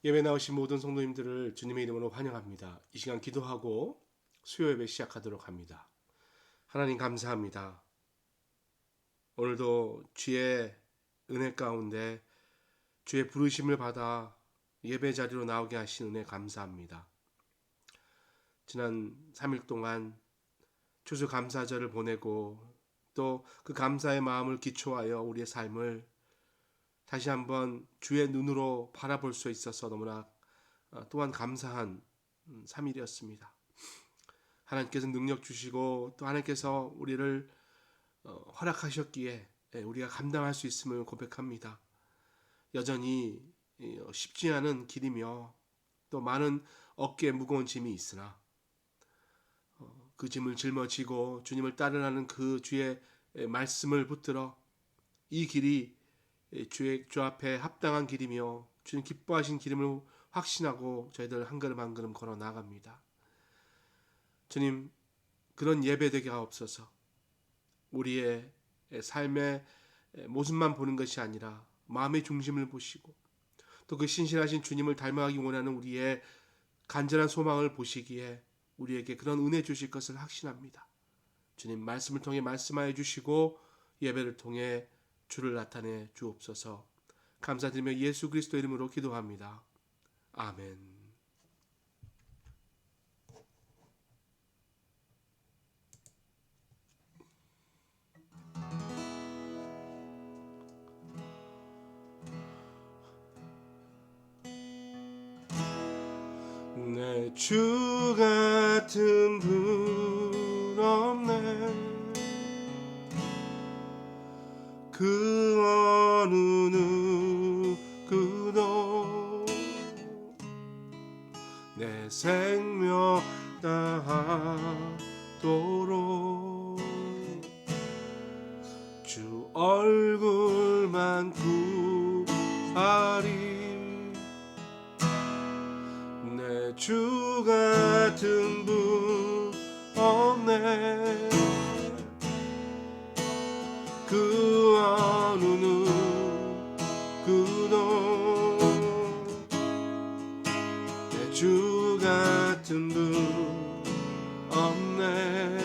예배 나오신 모든 성도님들을 주님의 이름으로 환영합니다. 이 시간 기도하고 수요 예배 시작하도록 합니다. 하나님 감사합니다. 오늘도 주의 은혜 가운데 주의 부르심을 받아 예배 자리로 나오게 하신 은혜 감사합니다. 지난 3일 동안 추수감사절을 보내고 또 그 감사의 마음을 기초하여 우리의 삶을 다시 한번 주의 눈으로 바라볼 수 있어서 너무나 또한 감사한 3일이었습니다. 하나님께서 능력 주시고 또 하나님께서 우리를 허락하셨기에 우리가 감당할 수 있음을 고백합니다. 여전히 쉽지 않은 길이며 또 많은 어깨에 무거운 짐이 있으나 그 짐을 짊어지고 주님을 따르라는 그 주의 말씀을 붙들어 이 길이 주 앞에 합당한 길이며 주님 기뻐하신 길임을 확신하고 저희들 한 걸음 한 걸음 걸어 나갑니다. 주님, 그런 예배되게 하옵소서. 우리의 삶의 모습만 보는 것이 아니라 마음의 중심을 보시고 또 그 신실하신 주님을 닮아가기 원하는 우리의 간절한 소망을 보시기에 우리에게 그런 은혜 주실 것을 확신합니다. 주님, 말씀을 통해 말씀하여 주시고 예배를 통해 주를 나타내 주옵소서. 감사드리며 예수 그리스도 이름으로 기도합니다. 아멘. 내 주 같은 분 없네. 그 어느 누구도 내 생명 다하도록 주 얼굴만 구하리. 내 주 같은 분 없네. 그 어느 누구도 내 주 같은 분 없네.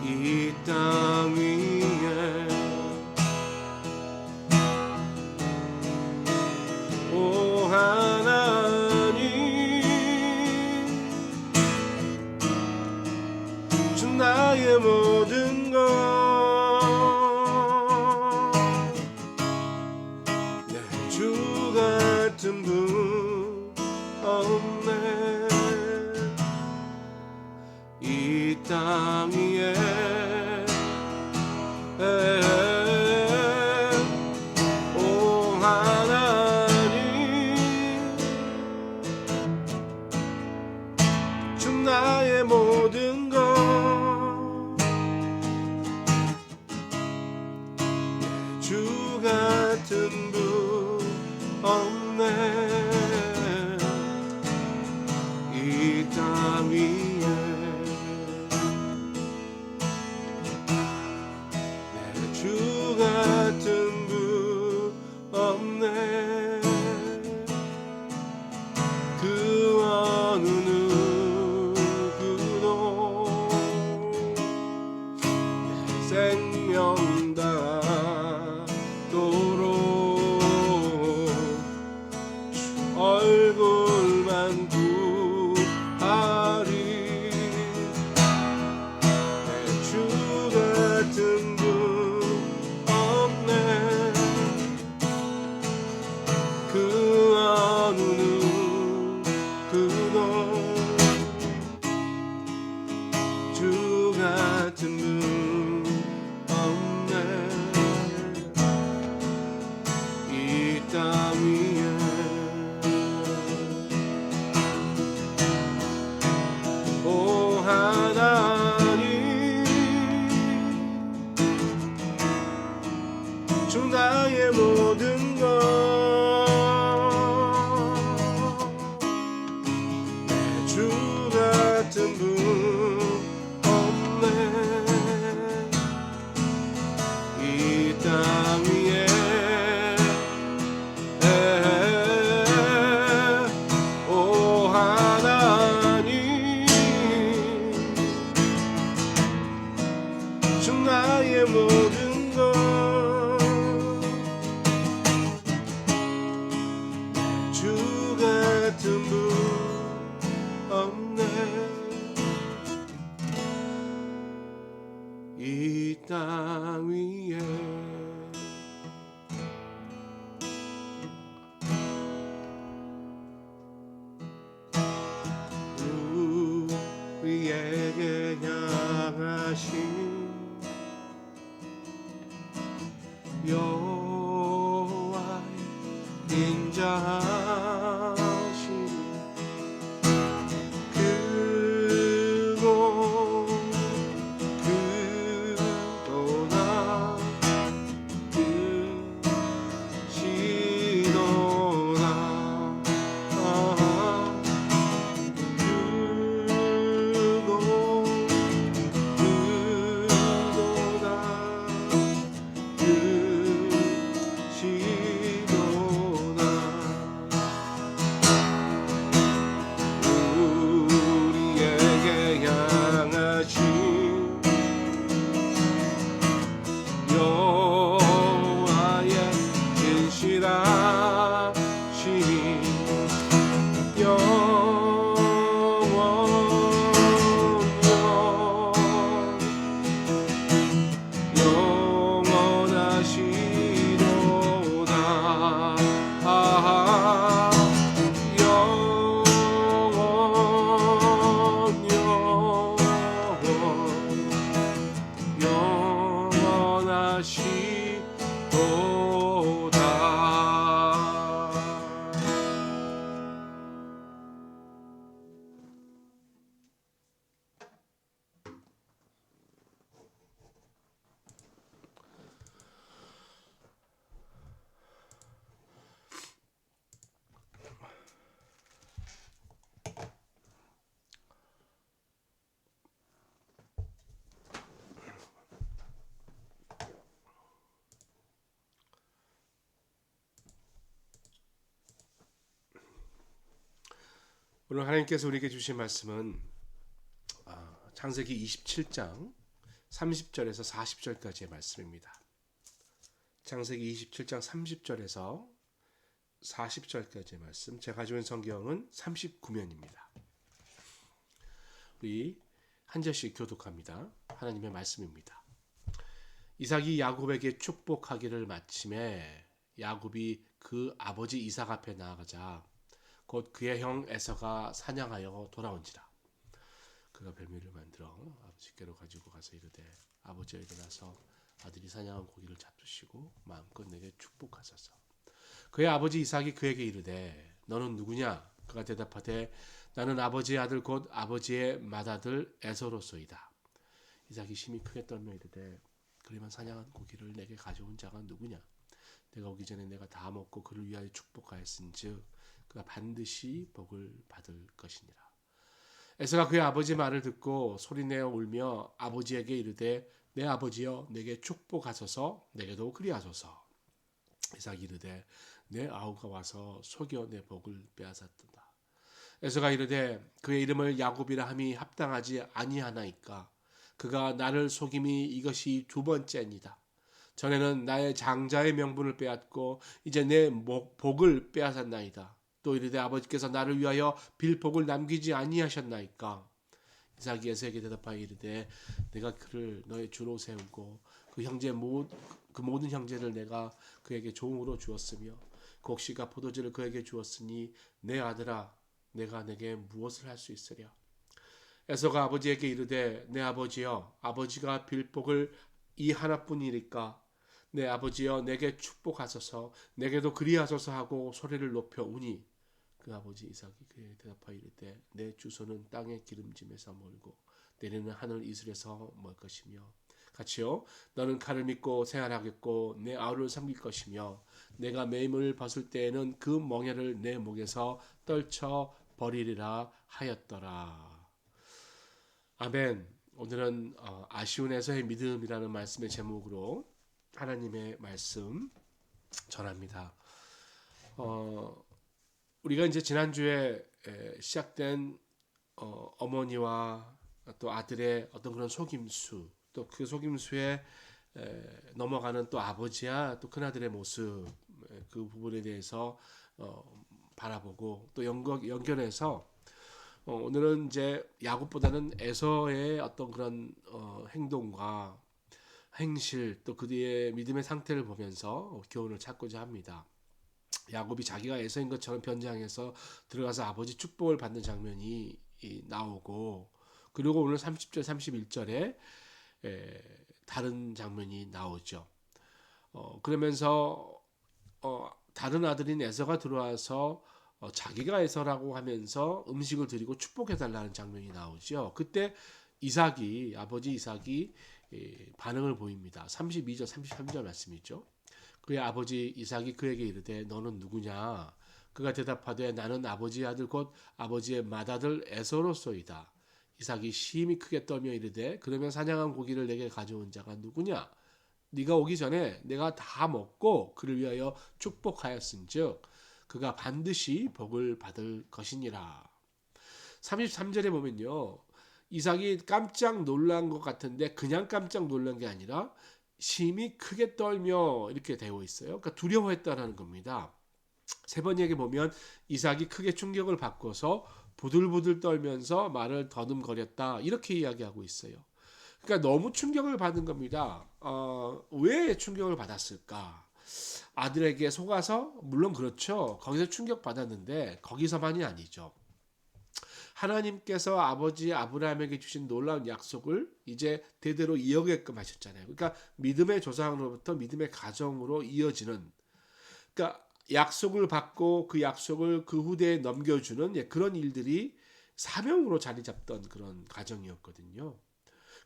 이 땅 위에 오 하나님, 주 나의 모든 것, 내 주 같은 분 없네. 이 땅 위에 오 하나님, 주 나의 모든 것, 내 주 같은 분 없네. 이 땅 위에 내 주 같은 분 없네. 그 어느 누구도 내 생명 다하도록 주 얼굴만 구하리. 내 주 같은 분 없네. 그 어느 누구도 주 같은 분 없네. 이 땅 위에 오 하나님, 주 나의 모든 것, 내 주 같은 분 없네. 이 땅 위에 내 모든 것 주 같은 분 없네 이 땅 위에 우리에게 향하신 여호와의 인자하신 그곳 그도다 그시도다 우리에게 향하신 여호와의 진실하신 오늘 하나님께서 우리에게 주신 말씀은 창세기 27장 30절에서 40절까지의 말씀입니다. 창세기 27장 30절에서 40절까지의 말씀. 제가 가지고 있는 성경은 39면입니다. 우리 한 절씩 교독합니다. 하나님의 말씀입니다. 이삭이 야곱에게 축복하기를 마침에 야곱이 그 아버지 이삭 앞에 나아가자 곧 그의 형 에서가 사냥하여 돌아온지라. 그가 별미를 만들어 아버지께로 가지고 가서 이르되 아버지여 일어나서 아들이 사냥한 고기를 잡수시고 마음껏 내게 축복하소서. 그의 아버지 이삭이 그에게 이르되 너는 누구냐? 그가 대답하되 나는 아버지의 아들 곧 아버지의 맏아들 에서로소이다. 이삭이 심히 크게 떨며 이르되 그러면 사냥한 고기를 내게 가져온 자가 누구냐? 내가 오기 전에 내가 다 먹고 그를 위하여 축복하였은즉 그가 반드시 복을 받을 것이니라. 에서가 그의 아버지 말을 듣고 소리내어 울며 아버지에게 이르되 내 아버지여 내게 축복하소서 내게도 그리하소서. 이삭이 이르되 내 아우가 와서 속여 내 복을 빼앗았도다. 에서가 이르되 그의 이름을 야곱이라 함이 합당하지 아니하나이까. 그가 나를 속임이 이것이 두 번째니라. 전에는 나의 장자의 명분을 빼앗고 이제 내 복을 빼앗았나이다. 또 이르되 아버지께서 나를 위하여 빌복을 남기지 아니하셨나이까. 이삭이 에서에게 대답하여 이르되 내가 그를 너의 주로 세우고 그 모든 형제를 내가 그에게 종으로 주었으며 곡식과 포도주를 그에게 주었으니 내 아들아 내가 내게 무엇을 할 수 있으랴. 에서가 아버지에게 이르되 내 아버지여 아버지가 빌복을 이 하나뿐이니까 내 아버지여 내게 축복하소서 내게도 그리하소서 하고 소리를 높여 우니 그 아버지 이삭이 그에게 대답하여 이르되 내 주소는 땅의 기름짐에서 멀고 내리는 하늘 이슬에서 멀 것이며 같이요 너는 칼을 믿고 생활하겠고 내 아우를 섬길 것이며 내가 매임을 벗을 때에는 그 멍에를 내 목에서 떨쳐 버리리라 하였더라. 아멘. 오늘은 아쉬운 에서의 믿음이라는 말씀의 제목으로 하나님의 말씀 전합니다. 우리가 이제 지난주에 시작된 어머니와 또 아들의 어떤 그런 속임수, 또 그 속임수의 넘어가는 또 아버지와 또 큰아들의 모습, 그 부분에 대해서 바라보고 또 연결해서 오늘은 이제 야곱보다는 에서의 어떤 그런 행동과 행실 또 그의 믿음의 상태를 보면서 교훈을 찾고자 합니다. 야곱이 자기가 에서인 것처럼 변장해서 들어가서 아버지 축복을 받는 장면이 나오고, 그리고 오늘 30절 31절에 다른 장면이 나오죠. 그러면서 다른 아들인 에서가 들어와서 자기가 에서라고 하면서 음식을 드리고 축복해달라는 장면이 나오죠. 그때 아버지 이삭이 반응을 보입니다. 32절 33절 말씀이죠. 그의 아버지 이삭이 그에게 이르되 너는 누구냐? 그가 대답하되 나는 아버지의 아들 곧 아버지의 맏아들 에서로소이다. 이삭이 심히 크게 떨며 이르되 그러면 사냥한 고기를 내게 가져온 자가 누구냐? 네가 오기 전에 내가 다 먹고 그를 위하여 축복하였은즉 그가 반드시 복을 받을 것이니라. 33절에 보면요, 이삭이 깜짝 놀란 것 같은데 그냥 깜짝 놀란 게 아니라 심히 크게 떨며 이렇게 되어 있어요. 그러니까 두려워했다는 겁니다. 세 번역에 보면 이삭이 크게 충격을 받고서 부들부들 떨면서 말을 더듬거렸다 이렇게 이야기하고 있어요. 그러니까 너무 충격을 받은 겁니다. 왜 충격을 받았을까? 아들에게 속아서? 물론 그렇죠. 거기서 충격 받았는데 거기서만이 아니죠. 하나님께서 아버지 아브라함에게 주신 놀라운 약속을 이제 대대로 이어게끔 하셨잖아요. 그러니까 믿음의 조상으로부터 믿음의 가정으로 이어지는, 그러니까 약속을 받고 그 약속을 그 후대에 넘겨주는 그런 일들이 사명으로 자리 잡던 그런 가정이었거든요.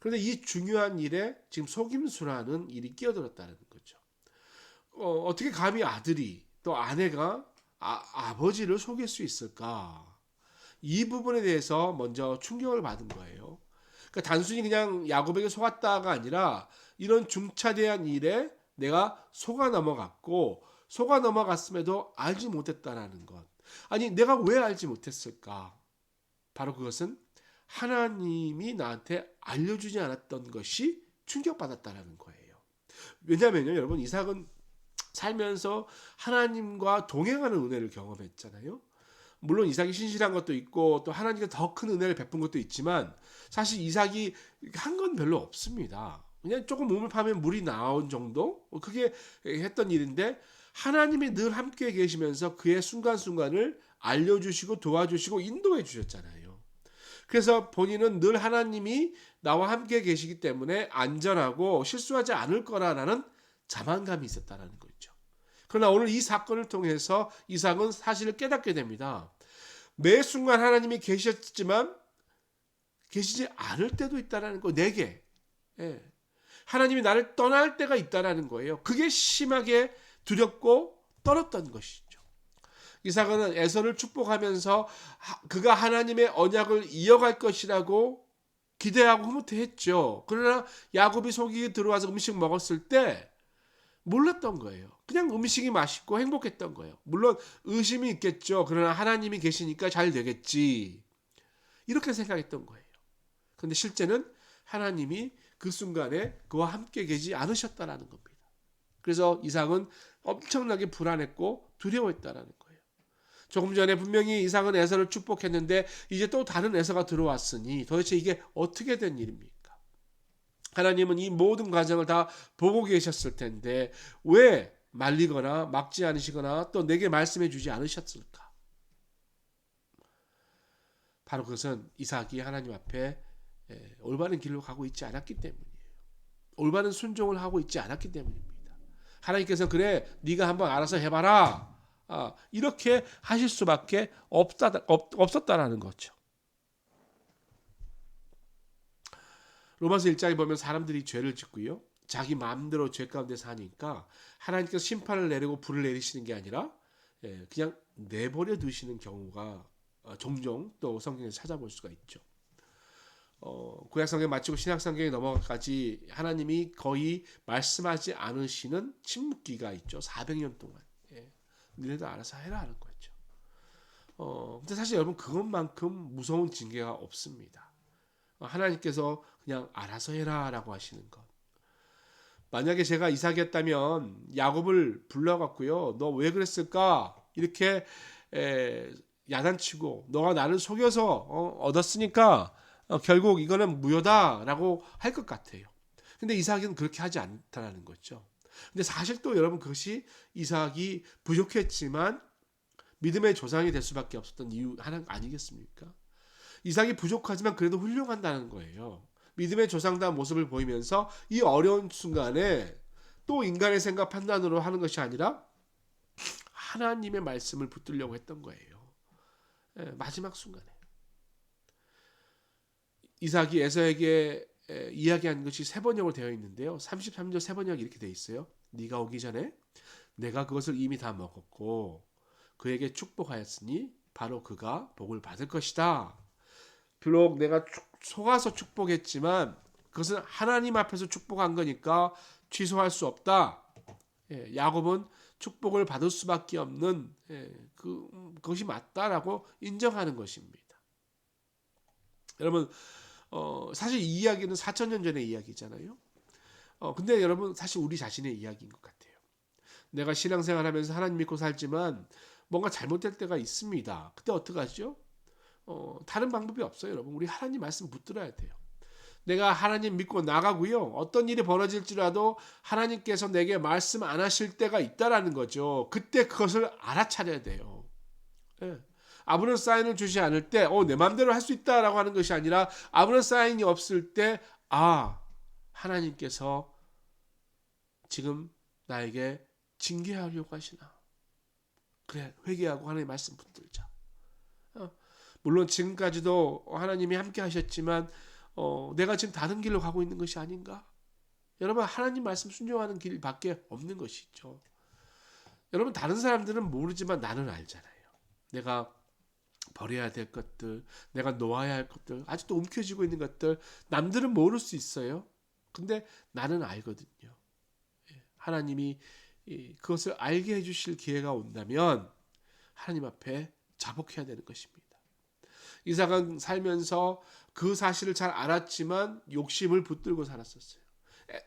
그런데 이 중요한 일에 지금 속임수라는 일이 끼어들었다는 거죠. 어떻게 감히 아들이 또 아내가 아버지를 속일 수 있을까? 이 부분에 대해서 먼저 충격을 받은 거예요. 그러니까 단순히 그냥 야곱에게 속았다가 아니라 이런 중차대한 일에 내가 속아 넘어갔음에도 알지 못했다라는 것. 아니 내가 왜 알지 못했을까? 바로 그것은 하나님이 나한테 알려주지 않았던 것이 충격받았다라는 거예요. 왜냐하면요, 여러분 이삭은 살면서 하나님과 동행하는 은혜를 경험했잖아요. 물론 이삭이 신실한 것도 있고 또 하나님께 더 큰 은혜를 베푼 것도 있지만 사실 이삭이 한 건 별로 없습니다. 그냥 조금 몸을 파면 물이 나온 정도? 그게 했던 일인데 하나님이 늘 함께 계시면서 그의 순간순간을 알려주시고 도와주시고 인도해 주셨잖아요. 그래서 본인은 늘 하나님이 나와 함께 계시기 때문에 안전하고 실수하지 않을 거라는 자만감이 있었다는 거죠. 그러나 오늘 이 사건을 통해서 이삭은 사실을 깨닫게 됩니다. 매 순간 하나님이 계셨지만 계시지 않을 때도 있다는 거, 내게. 예. 하나님이 나를 떠날 때가 있다는 거예요. 그게 심하게 두렵고 떨었던 것이죠. 이삭은 에서를 축복하면서 그가 하나님의 언약을 이어갈 것이라고 기대하고 흐뭇해했죠. 그러나 야곱이 속이 들어와서 음식 먹었을 때 몰랐던 거예요. 그냥 음식이 맛있고 행복했던 거예요. 물론 의심이 있겠죠. 그러나 하나님이 계시니까 잘 되겠지. 이렇게 생각했던 거예요. 그런데 실제는 하나님이 그 순간에 그와 함께 계시지 않으셨다라는 겁니다. 그래서 이삭은 엄청나게 불안했고 두려워했다라는 거예요. 조금 전에 분명히 이삭은 에서를 축복했는데 이제 또 다른 에서가 들어왔으니 도대체 이게 어떻게 된 일입니까? 하나님은 이 모든 과정을 다 보고 계셨을 텐데 왜 말리거나 막지 않으시거나 또 내게 말씀해 주지 않으셨을까? 바로 그것은 이삭이 하나님 앞에 올바른 길로 가고 있지 않았기 때문이에요. 올바른 순종을 하고 있지 않았기 때문입니다. 하나님께서 그래 네가 한번 알아서 해봐라, 이렇게 하실 수밖에 없었다라는 거죠. 로마서 1장에 보면 사람들이 죄를 짓고요, 자기 마음대로 죄 가운데 사니까 하나님께서 심판을 내리고 불을 내리시는 게 아니라 그냥 내버려 두시는 경우가 종종 또 성경에서 찾아볼 수가 있죠. 구약성경 마치고 신약성경에 넘어가까지 하나님이 거의 말씀하지 않으시는 침묵기가 있죠. 400년 동안. 너네도 알아서 해라 하는 거죠. 근데 사실 여러분 그것만큼 무서운 징계가 없습니다. 하나님께서 그냥 알아서 해라 라고 하시는 것. 만약에 제가 이삭이었다면 야곱을 불러갖고요, 너 왜 그랬을까? 이렇게 야단치고 너가 나를 속여서 얻었으니까 결국 이거는 무효다라고 할 것 같아요. 근데 이삭은 그렇게 하지 않다라는 거죠. 근데 사실 또 여러분, 그것이 이삭이 부족했지만 믿음의 조상이 될 수밖에 없었던 이유 하나 아니겠습니까? 이삭이 부족하지만 그래도 훌륭한다는 거예요. 믿음의 조상다운 모습을 보이면서 이 어려운 순간에 또 인간의 생각 판단으로 하는 것이 아니라 하나님의 말씀을 붙들려고 했던 거예요. 마지막 순간에 이삭이 에서에게 이야기한 것이 세 번역으로 되어 있는데요. 33절 세 번역이 이렇게 되어 있어요. 네가 오기 전에 내가 그것을 이미 다 먹었고 그에게 축복하였으니 바로 그가 복을 받을 것이다. 비록 내가 속아서 축복했지만 그것은 하나님 앞에서 축복한 거니까 취소할 수 없다. 야곱은 축복을 받을 수밖에 없는 그것이 맞다라고 인정하는 것입니다. 여러분, 사실 이 이야기는 4,000년 전의 이야기잖아요. 근데 여러분, 사실 우리 자신의 이야기인 것 같아요. 내가 신앙생활하면서 하나님 믿고 살지만 뭔가 잘못될 때가 있습니다. 그때 어떡하죠? 다른 방법이 없어요, 여러분. 우리 하나님 말씀 붙들어야 돼요. 내가 하나님 믿고 나가고요. 어떤 일이 벌어질지라도 하나님께서 내게 말씀 안 하실 때가 있다라는 거죠. 그때 그것을 알아차려야 돼요. 예. 아무런 사인을 주지 않을 때, 내 마음대로 할 수 있다라고 하는 것이 아니라 아무런 사인이 없을 때, 하나님께서 지금 나에게 징계하려고 하시나. 그래, 회개하고 하나님 말씀 붙들자. 물론 지금까지도 하나님이 함께 하셨지만 내가 지금 다른 길로 가고 있는 것이 아닌가? 여러분, 하나님 말씀 순종하는 길밖에 없는 것이죠. 여러분, 다른 사람들은 모르지만 나는 알잖아요. 내가 버려야 될 것들, 내가 놓아야 할 것들, 아직도 움켜쥐고 있는 것들, 남들은 모를 수 있어요. 근데 나는 알거든요. 하나님이 그것을 알게 해주실 기회가 온다면 하나님 앞에 자복해야 되는 것입니다. 이삭은 살면서 그 사실을 잘 알았지만 욕심을 붙들고 살았었어요.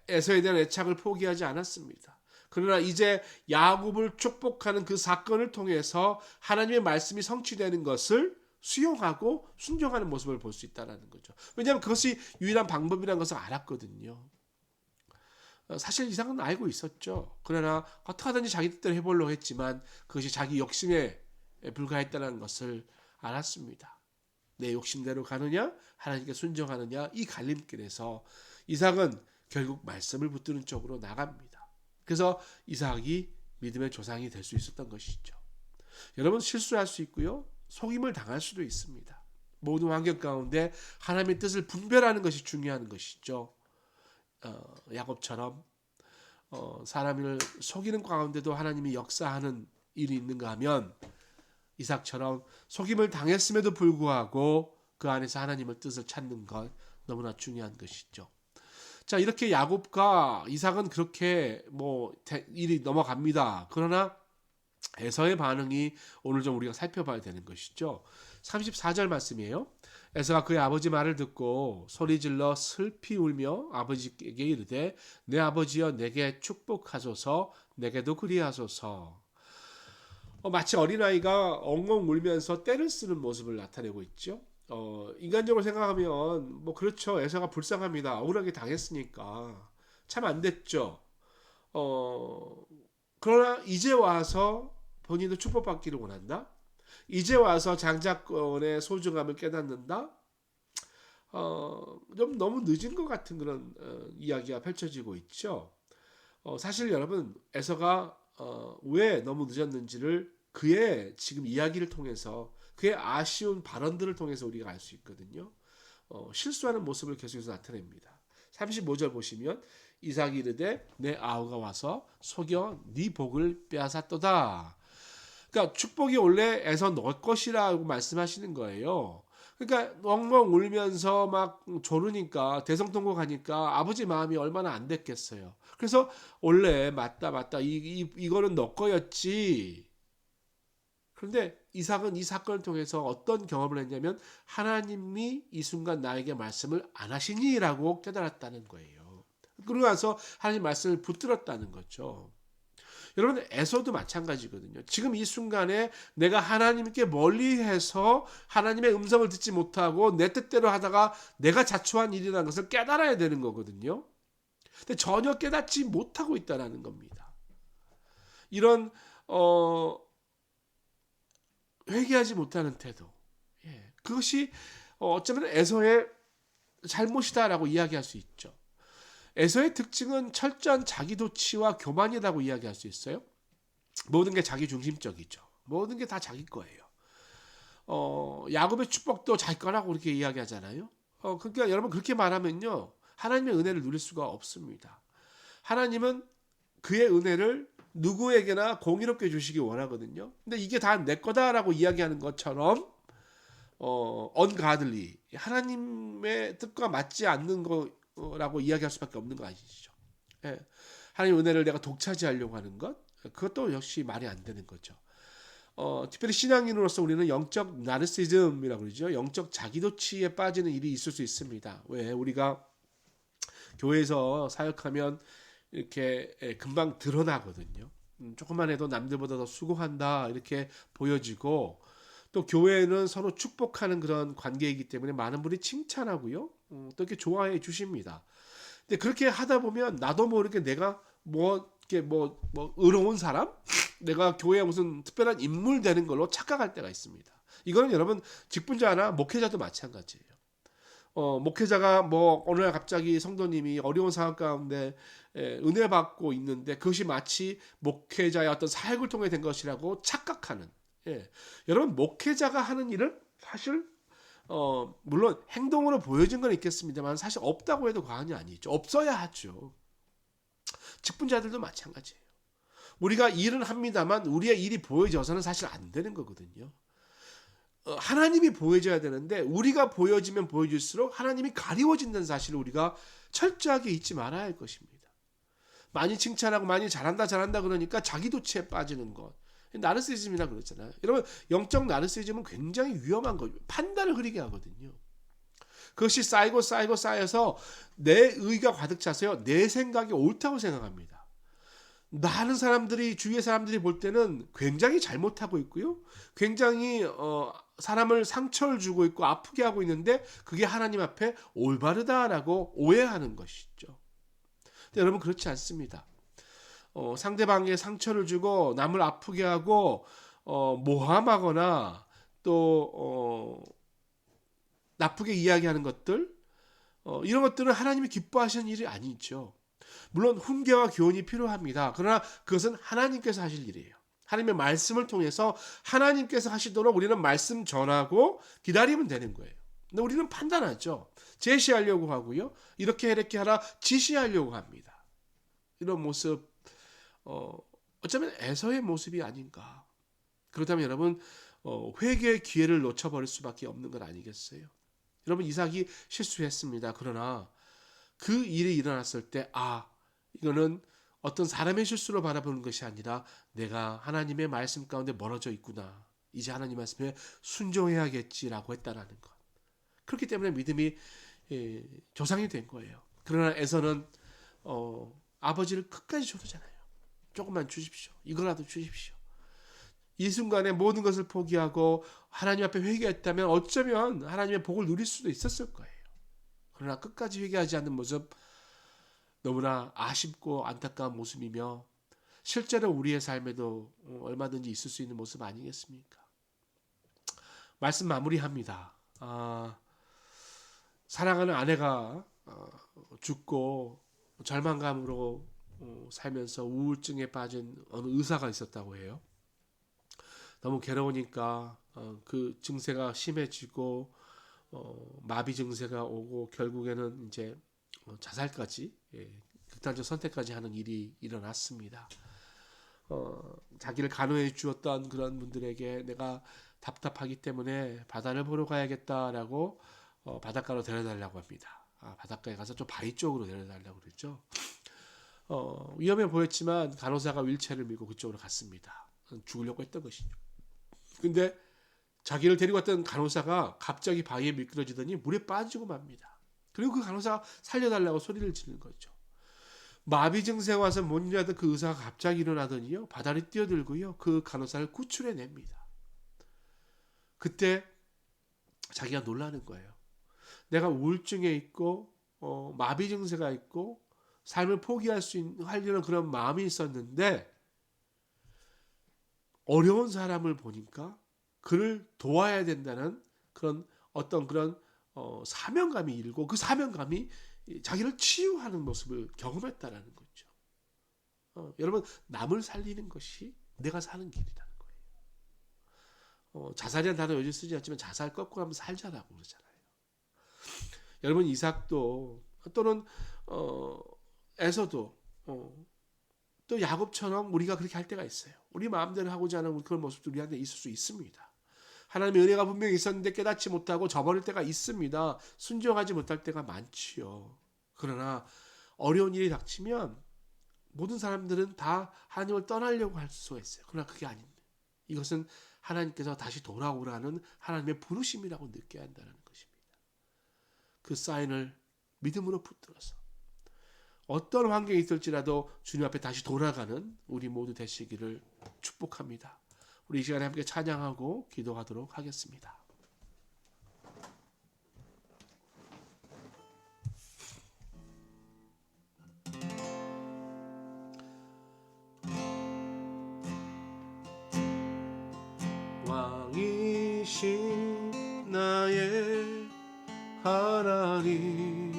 에서에 대한 애착을 포기하지 않았습니다. 그러나 이제 야곱을 축복하는 그 사건을 통해서 하나님의 말씀이 성취되는 것을 수용하고 순종하는 모습을 볼 수 있다는 거죠. 왜냐하면 그것이 유일한 방법이라는 것을 알았거든요. 사실 이삭은 알고 있었죠. 그러나 어떻게 하든지 자기 뜻대로 해보려고 했지만 그것이 자기 욕심에 불과했다는 것을 알았습니다. 내 욕심대로 가느냐 하나님께 순종하느냐, 이 갈림길에서 이삭은 결국 말씀을 붙드는 쪽으로 나갑니다. 그래서 이삭이 믿음의 조상이 될 수 있었던 것이죠. 여러분, 실수할 수 있고요, 속임을 당할 수도 있습니다. 모든 환경 가운데 하나님의 뜻을 분별하는 것이 중요한 것이죠. 야곱처럼 사람을 속이는 가운데도 하나님이 역사하는 일이 있는가 하면, 이삭처럼 속임을 당했음에도 불구하고 그 안에서 하나님의 뜻을 찾는 것, 너무나 중요한 것이죠. 자, 이렇게 야곱과 이삭은 그렇게 일이 넘어갑니다. 그러나 에서의 반응이 오늘 좀 우리가 살펴봐야 되는 것이죠. 34절 말씀이에요. 에서가 그의 아버지 말을 듣고 소리질러 슬피 울며 아버지에게 이르되 내 아버지여 내게 축복하소서, 내게도 그리하소서. 마치 어린아이가 엉엉 울면서 떼를 쓰는 모습을 나타내고 있죠. 인간적으로 생각하면 그렇죠. 에서가 불쌍합니다. 억울하게 당했으니까 참 안 됐죠. 그러나 이제 와서 본인도 축복받기를 원한다. 이제 와서 장자권의 소중함을 깨닫는다. 좀 너무 늦은 것 같은 그런 이야기가 펼쳐지고 있죠. 사실 여러분, 에서가 왜 너무 늦었는지를 그의 지금 이야기를 통해서, 그의 아쉬운 발언들을 통해서 우리가 알 수 있거든요. 실수하는 모습을 계속해서 나타냅니다. 35절 보시면 이삭이 이르되 내 아우가 와서 속여 네 복을 빼앗았도다. 그러니까 축복이 원래 에서 너 것이라고 말씀하시는 거예요. 그러니까 엉엉 울면서 막 조르니까, 대성통곡하니까 아버지 마음이 얼마나 안 됐겠어요. 그래서 원래 맞다 이거는 너 거였지. 그런데 이삭은 이 사건을 통해서 어떤 경험을 했냐면 하나님이 이 순간 나에게 말씀을 안 하시니라고 깨달았다는 거예요. 그러고 나서 하나님 말씀을 붙들었다는 거죠. 여러분 에서도 마찬가지거든요. 지금 이 순간에 내가 하나님께 멀리해서 하나님의 음성을 듣지 못하고 내 뜻대로 하다가 내가 자초한 일이라는 것을 깨달아야 되는 거거든요. 근데 전혀 깨닫지 못하고 있다는 겁니다. 이런 회개하지 못하는 태도, 그것이 어쩌면 에서의 잘못이다라고 이야기할 수 있죠. 에서의 특징은 철저한 자기도취와 교만이라고 이야기할 수 있어요. 모든 게 자기 중심적이죠. 모든 게 다 자기 거예요. 야곱의 축복도 자기 거라고 그렇게 이야기하잖아요. 그러니까 여러분 그렇게 말하면요, 하나님의 은혜를 누릴 수가 없습니다. 하나님은 그의 은혜를 누구에게나 공의롭게 주시기 원하거든요. 근데 이게 다 내 거다라고 이야기하는 것처럼 언가들리, 하나님의 뜻과 맞지 않는 거라고 이야기할 수밖에 없는 거 아니시죠? 예. 하나님 은혜를 내가 독차지하려고 하는 것, 그것도 역시 말이 안 되는 거죠. 특별히 신앙인으로서 우리는 영적 나르시즘이라고 그러죠. 영적 자기도취에 빠지는 일이 있을 수 있습니다. 왜? 우리가 교회에서 사역하면 이렇게 금방 드러나거든요. 조금만 해도 남들보다 더 수고한다 이렇게 보여지고, 또 교회는 서로 축복하는 그런 관계이기 때문에 많은 분이 칭찬하고요, 또 이렇게 좋아해 주십니다. 근데 그렇게 하다 보면 나도 모르게 내가 이렇게 의로운 사람, 내가 교회에 무슨 특별한 인물 되는 걸로 착각할 때가 있습니다. 이거는 여러분 직분자나 목회자도 마찬가지예요. 목회자가 어느 날 갑자기 성도님이 어려운 상황 가운데 은혜 받고 있는데 그것이 마치 목회자의 어떤 사역을 통해 된 것이라고 착각하는. 여러분 목회자가 하는 일은 사실 물론 행동으로 보여진 건 있겠습니다만 사실 없다고 해도 과언이 아니죠. 없어야 하죠. 직분자들도 마찬가지예요. 우리가 일은 합니다만 우리의 일이 보여져서는 사실 안 되는 거거든요. 하나님이 보여져야 되는데 우리가 보여지면 보여질수록 하나님이 가리워진다는 사실을 우리가 철저하게 잊지 말아야 할 것입니다. 많이 칭찬하고 많이 잘한다 그러니까 자기도취에 빠지는 것, 나르시즘이라 그랬잖아요. 여러분 영적 나르시즘은 굉장히 위험한 거죠. 판단을 흐리게 하거든요. 그것이 쌓여서 내 의가 가득 차서요, 내 생각이 옳다고 생각합니다. 많은 사람들이, 주위의 사람들이 볼 때는 굉장히 잘못하고 있고요, 굉장히 사람을 상처를 주고 있고 아프게 하고 있는데 그게 하나님 앞에 올바르다라고 오해하는 것이죠. 근데 여러분 그렇지 않습니다. 상대방에게 상처를 주고 남을 아프게 하고 모함하거나 또 나쁘게 이야기하는 것들, 이런 것들은 하나님이 기뻐하시는 일이 아니죠. 물론 훈계와 교훈이 필요합니다. 그러나 그것은 하나님께서 하실 일이에요. 하나님의 말씀을 통해서 하나님께서 하시도록 우리는 말씀 전하고 기다리면 되는 거예요. 근데 우리는 판단하죠. 제시하려고 하고요, 이렇게 하라 지시하려고 합니다. 이런 모습, 어쩌면 에서의 모습이 아닌가. 그렇다면 여러분 회개의 기회를 놓쳐버릴 수밖에 없는 건 아니겠어요? 여러분 이삭이 실수했습니다. 그러나 그 일이 일어났을 때 이거는 어떤 사람의 실수로 바라보는 것이 아니라 내가 하나님의 말씀 가운데 멀어져 있구나, 이제 하나님 말씀에 순종해야겠지라고 했다라는 것. 그렇기 때문에 믿음이 조상이 된 거예요. 그러나 에서는 아버지를 끝까지 조르잖아요. 조금만 주십시오, 이거라도 주십시오. 이 순간에 모든 것을 포기하고 하나님 앞에 회개했다면 어쩌면 하나님의 복을 누릴 수도 있었을 거예요. 그러나 끝까지 회개하지 않는 모습, 너무나 아쉽고 안타까운 모습이며 실제로 우리의 삶에도 얼마든지 있을 수 있는 모습 아니겠습니까? 말씀 마무리합니다. 사랑하는 아내가 죽고 절망감으로 살면서 우울증에 빠진 어느 의사가 있었다고 해요. 너무 괴로우니까 그 증세가 심해지고 마비 증세가 오고 결국에는 이제 자살까지, 극단적 선택까지 하는 일이 일어났습니다. 자기를 간호해 주었던 그런 분들에게 내가 답답하기 때문에 바다를 보러 가야겠다라고 바닷가로 데려달라고 합니다. 바닷가에 가서 좀 바위 쪽으로 데려달라고 그랬죠. 위험해 보였지만 간호사가 윌체어를 밀고 그쪽으로 갔습니다. 죽으려고 했던 것이죠. 근데 자기를 데리고 왔던 간호사가 갑자기 바위에 미끄러지더니 물에 빠지고 맙니다. 그리고 그 간호사가 살려달라고 소리를 지르는 거죠. 마비 증세가 와서 못 일하던 그 의사가 갑자기 일어나더니요, 바다를 뛰어들고요, 그 간호사를 구출해냅니다. 그때 자기가 놀라는 거예요. 내가 우울증에 있고 마비 증세가 있고 삶을 포기할 수 있는 하려는 그런 마음이 있었는데, 어려운 사람을 보니까 그를 도와야 된다는 그런 어떤 그런 사명감이 일고, 그 사명감이 자기를 치유하는 모습을 경험했다라는 거죠. 여러분, 남을 살리는 것이 내가 사는 길이라는 거예요. 자살이라는 단어 요즘 쓰지 않지만 자살 거꾸로 하면 살자라고 그러잖아요. 여러분, 이삭도 또는 에서도 또 야곱처럼 우리가 그렇게 할 때가 있어요. 우리 마음대로 하고자 하는 그런 모습도 우리한테 있을 수 있습니다. 하나님의 은혜가 분명히 있었는데 깨닫지 못하고 저버릴 때가 있습니다. 순종하지 못할 때가 많지요. 그러나 어려운 일이 닥치면 모든 사람들은 다 하나님을 떠나려고 할 수가 있어요. 그러나 그게 아닙니다. 이것은 하나님께서 다시 돌아오라는 하나님의 부르심이라고 느껴야 한다는 것입니다. 그 사인을 믿음으로 붙들어서 어떤 환경이 있을지라도 주님 앞에 다시 돌아가는 우리 모두 되시기를 축복합니다. 우리 이 시간에 함께 찬양하고 기도하도록 하겠습니다. 왕이신 나의 하나님,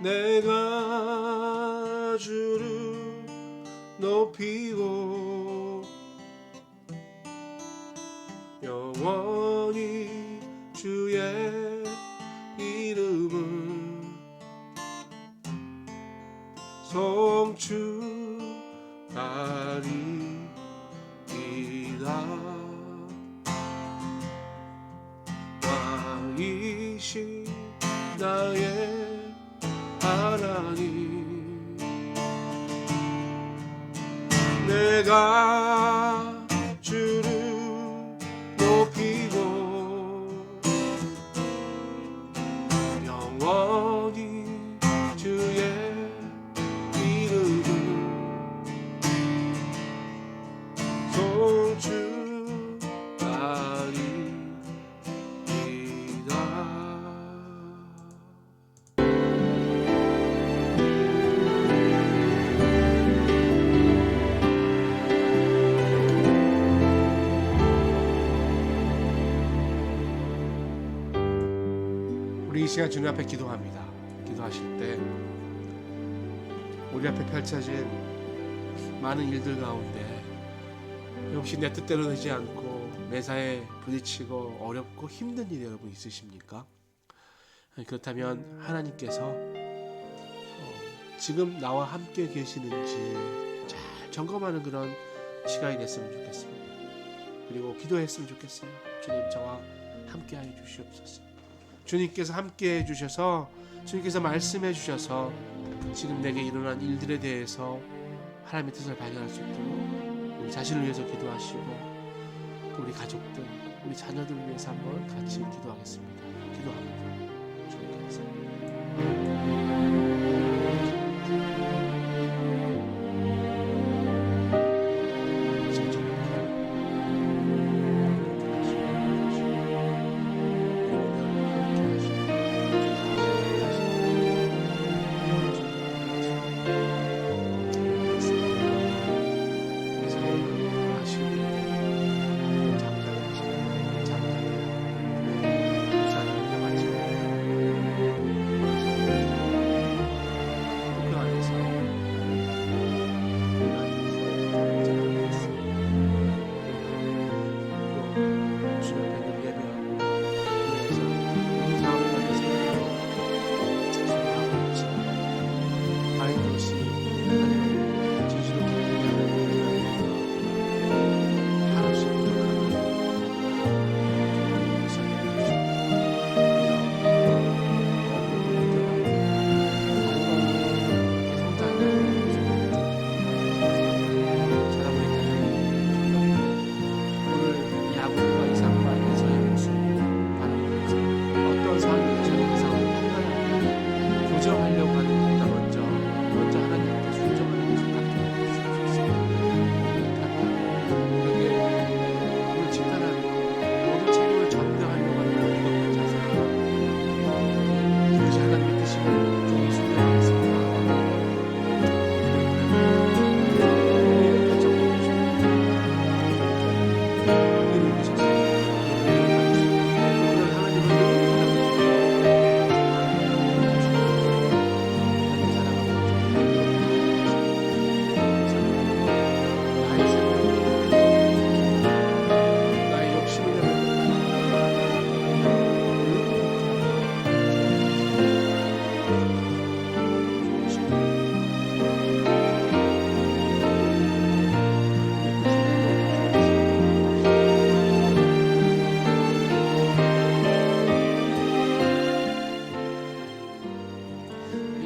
내가 주를 높이고 영원히 주의 이름을 송축하리이다. 왕이신 나의 하나님, 내가 주를 높이고 영원히 주의 이름을 송축하리이다. 우리 이 시간 주님 앞에 기도합니다. 기도하실 때 우리 앞에 펼쳐진 많은 일들 가운데 혹시 내 뜻대로 되지 않고 매사에 부딪히고 어렵고 힘든 일이 여러분 있으십니까? 그렇다면 하나님께서 지금 나와 함께 계시는지 잘 점검하는 그런 시간이 됐으면 좋겠습니다. 그리고 기도했으면 좋겠어요. 주님, 저와 함께하여 주시옵소서. 주님께서 함께해 주셔서, 주님께서 말씀해 주셔서 지금 내게 일어난 일들에 대해서 하나님의 뜻을 발견할 수 있도록 우리 자신을 위해서 기도하시고, 또 우리 가족들, 우리 자녀들을 위해서 한번 같이 기도하겠습니다. 기도합니다. 주님 감사합니다.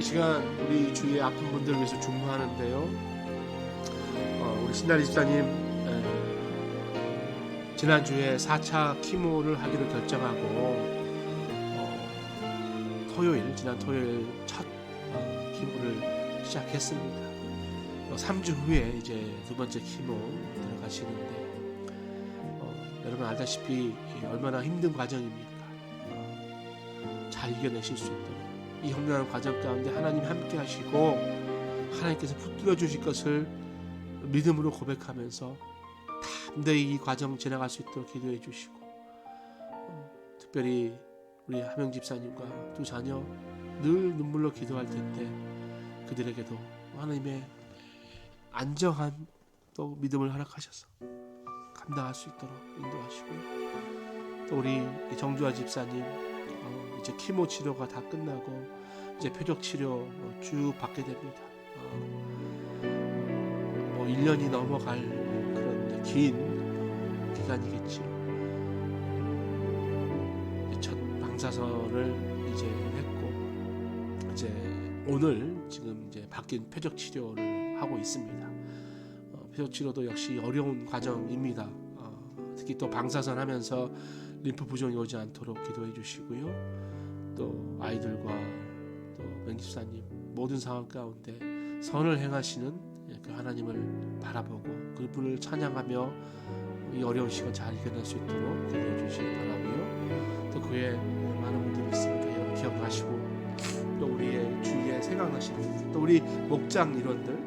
이 시간 우리 주위의 아픈 분들 위해서 중보하는데요. 우리 신나리 집사님 지난주에 4차 키모를 하기로 결정하고 지난 토요일 첫 키모를 시작했습니다. 3주 후에 이제 두 번째 키모 들어가시는데 여러분 알다시피 얼마나 힘든 과정입니까? 잘 이겨내실 수 있도록 이 험난한 과정 가운데 하나님 함께 하시고 하나님께서 붙들어 주실 것을 믿음으로 고백하면서 담대히 이 과정 지나갈 수 있도록 기도해 주시고 특별히 우리 하명 집사님과 두 자녀 늘 눈물로 기도할 텐데 그들에게도 하나님의 안정한 또 믿음을 허락하셔서 감당할 수 있도록 인도하시고요. 또 우리 정주아 집사님 이제 키모 치료가 다 끝나고 이제 표적 치료 쭉 받게 됩니다. 1년이 넘어갈 그런 긴 기간이겠지요. 첫 방사선을 이제 했고 이제 오늘 지금 이제 바뀐 표적 치료를 하고 있습니다. 표적 치료도 역시 어려운 과정입니다. 특히 또 방사선 하면서 림프 부종이 오지 않도록 기도해 주시고요. 또 아이들과 또 맹집사님 모든 상황 가운데 선을 행하시는 그 하나님을 바라보고 그분을 찬양하며 이 어려운 시간 잘 이겨낼 수 있도록 기도해 주시기 바라고요. 또 그에 많은 분들이 있으니까 여러분 기억하시고 또 우리의 주위에 생각나시는 또 우리 목장 일원들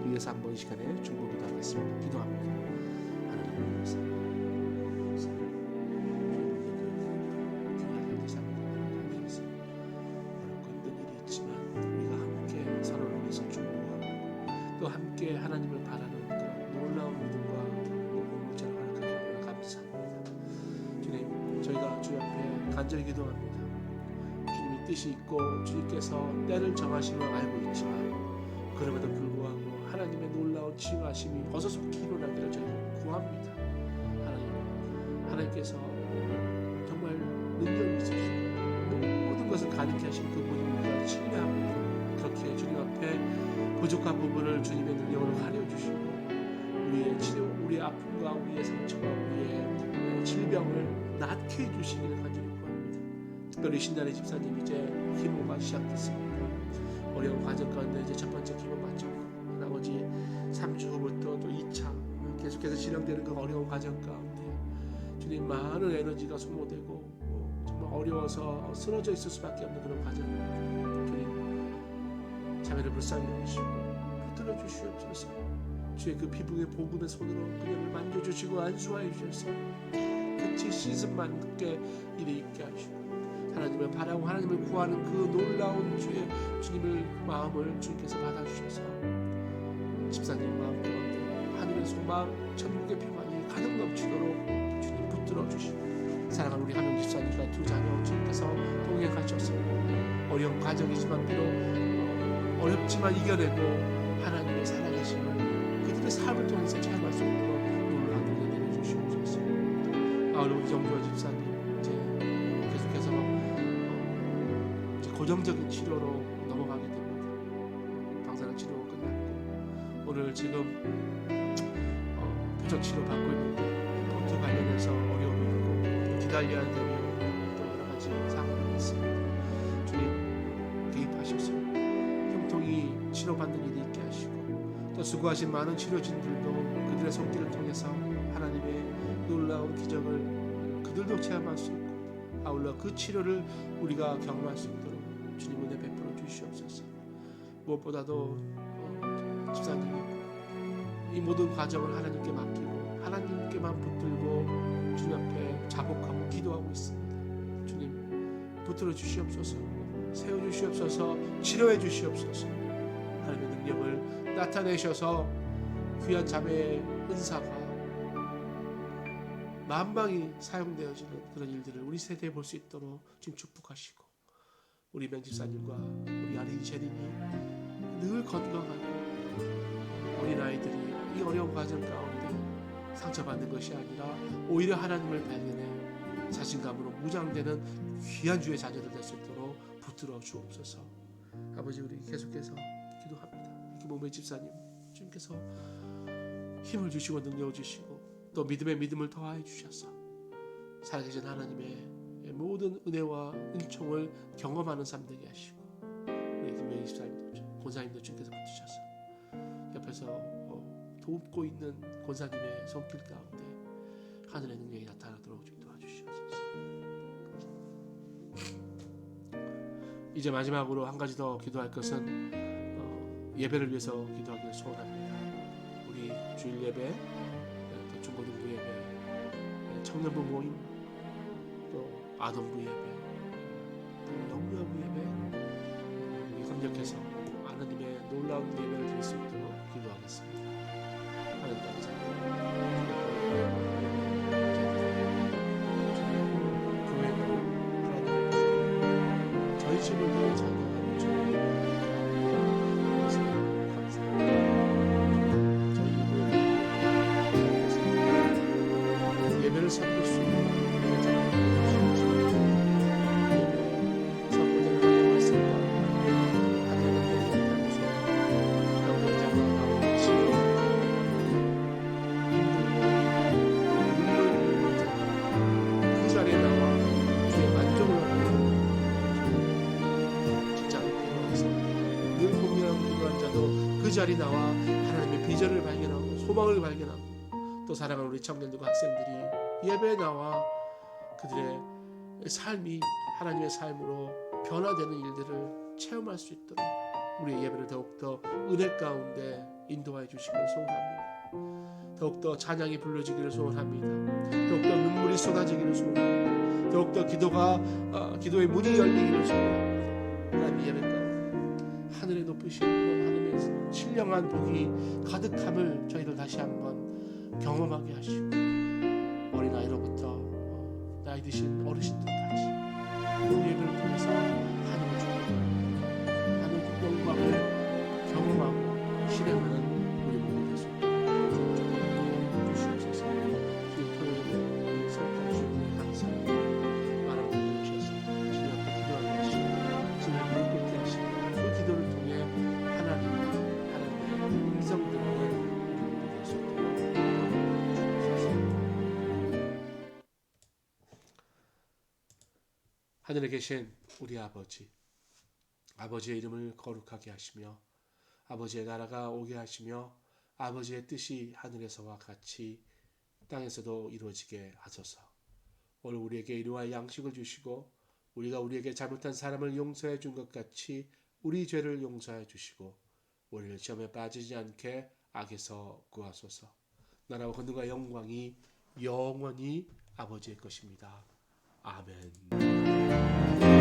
위해서 한번 이 시간에 중보 기도하겠습니다. 기도합니다. 하나님 위해서 또 함께 하나님을 바라는 그런 놀라운 믿음과 공동체를 허락하시는 감사합니다. 주님, 저희가 주 앞에 간절히 기도합니다. 주님의 뜻이 있고 주님께서 때를 정하시는 걸 알고 있지만 그럼에도 불구하고 하나님의 놀라운 치유하심이 어서 속히 일어나기를 저희가 구합니다. 하나님께서 정말 능력이 있으시고 모든 것을 가르쳐 하시는 그분을 우리가 신뢰합니다. 그렇게 주님 앞에 부족한 부분을 주님의 능력으로 가려주시고 우리의 치료, 우리의 아픔과 우리의 상처와 우리의 질병을 낫게 해주시기를 간절히 구합니다. 특별히 신나리 집사님 이제 키모가 시작됐습니다. 어려운 과정 가운데 이제 첫 번째 키모 마쳤고 나머지 3주 후부터 또 2차 계속해서 진행되는 그 어려운 과정 가운데 주님 많은 에너지가 소모되고 정말 어려워서 쓰러져 있을 수밖에 없는 그런 과정입니다. 자매를 불쌍히 여기시고 붙들어 주시옵소서. 주의 그 피부의 복음의 손으로 그녀를 만져주시고 안수하여 주셔서 끝이 씻음만 늦게 일이 있게 하시고 하나님을 바라고 하나님을 구하는 그 놀라운 주의 주님을 마음을 주님께서 받아주셔서 집사님 마음 가운데 하늘의 소망 천국의 평안이 가득 넘치도록 주님 붙들어 주시고 사랑하는 우리 하명 집사님과 두 자녀 주님께서 동행하셔서 어려운 과정이지만 비록 어렵지만 이겨내고 하나님의 살아계심을 그들의 삶을 통해서 체험할 수 있도록 놀라운 은혜 내려주시옵소서. 우리 정주아 집사님 이제 계속해서 이제 고정적인 치료로 넘어가게 됩니다. 방사능 치료 끝났고 오늘 지금 표적 치료 받고 있는데 포트 관련해서 어려움이 있고 기다려야 하는 또 여러 가지 상황이 있습니다. 주님 개입하셔서 치료받는 일이 있게 하시고 또 수고하신 많은 치료진들도 그들의 손길을 통해서 하나님의 놀라운 기적을 그들도 체험할 수 있고 아울러 그 치료를 우리가 경험할 수 있도록 주님 은혜 베풀어 주시옵소서. 무엇보다도 집사님이 이 모든 과정을 하나님께 맡기고 하나님께만 붙들고 주님 앞에 자복하고 기도하고 있습니다. 주님 붙들어 주시옵소서. 세워주시옵소서. 치료해 주시옵소서. 하나님의 능력을 나타내셔서 귀한 자매의 은사가 만방이 사용되어지는 그런 일들을 우리 세대에 볼 수 있도록 지금 축복하시고 우리 명집사님과 우리 아린 제린이 늘 건강하고 어린아이들이 이 어려운 과정 가운데 상처받는 것이 아니라 오히려 하나님을 발견해 자신감으로 무장되는 귀한 주의 자녀들 될 수 있도록 붙들어 주옵소서. 아버지, 우리 계속해서 기도합니다. 이렇게 몸의 집사님 주님께서 힘을 주시고 능력을 주시고 또 믿음을 더하여 주셔서 살아계신 하나님의 모든 은혜와 은총을 경험하는 삶 되게 하시고, 우리 김명희 집사님도 권사님도 주님께서 붙으셔서 옆에서 돕고 있는 권사님의 손길 가운데 하늘의 능력이 나타나도록 좀 도와주시옵소서. 이제 마지막으로 한 가지 더 기도할 것은 예배를 위해서 기도하기를 소원합니다. 우리 주일 예배, 또 중고등부 예배, 청년부 모임, 또 아동부 예배, 또 영유아부 예배, 우리 협력해서 하나님의 놀라운 예배를 드릴 수 있도록 기도하겠습니다. 하나님 감사합니다. 저희 집을 위해 찬양하는 주님의 감사합니다. 저희 예배를 섬길 수 있는 예배 선포되는 하나님의 말씀과 하나님의 능력을 담으시고 영광자와 가운데 지혜로 그 자리에 나와 주의 만족을 하고 늘 고민하고 기도한 자도 그 자리에 나와 하나님의 비전을 발견하고 소망을 발견하고, 또 사랑하는 우리 청년들과 학생들이 예배에 나와 그들의 삶이 하나님의 삶으로 변화되는 일들을 체험할 수 있도록 우리의 예배를 더욱더 은혜 가운데 인도하여 주시기를 소원합니다. 더욱더 찬양이 불러지기를 소원합니다. 더욱더 눈물이 쏟아지기를 소원합니다. 더욱더 기도의 문이 열리기를 소원합니다. 하나님의 예배 가운데 하늘의 높으신 하나님의 신령한 복이 가득함을 저희들 다시 한번 경험하게 하시고, 어린아이로부터 나이 드신 어르신들까지 그 예배를 통해서 하늘을 주고 하늘 영광을 경험하고 실행하는 우리 모두 될 수 있도록 주시옵소서. 토요일에 설교 주시고 항상 말하고 주셔서 주님 앞에 기도하게 하시고 주님 앞에 뵙게 하시고, 그 기도를 통해 하나님의 음성 듣는 우리 될 수 있도록 주옵소서. 하늘에 계신 우리 아버지의 이름을 거룩하게 하시며 아버지의 나라가 오게 하시며 아버지의 뜻이 하늘에서와 같이 땅에서도 이루어지게 하소서. 오늘 우리에게 일용할 양식을 주시고 우리가 우리에게 잘못한 사람을 용서해 준 것 같이 우리 죄를 용서해 주시고 우리를 시험에 빠지지 않게 악에서 구하소서. 나라와 권능과 영광이 영원히 아버지의 것입니다. 아멘.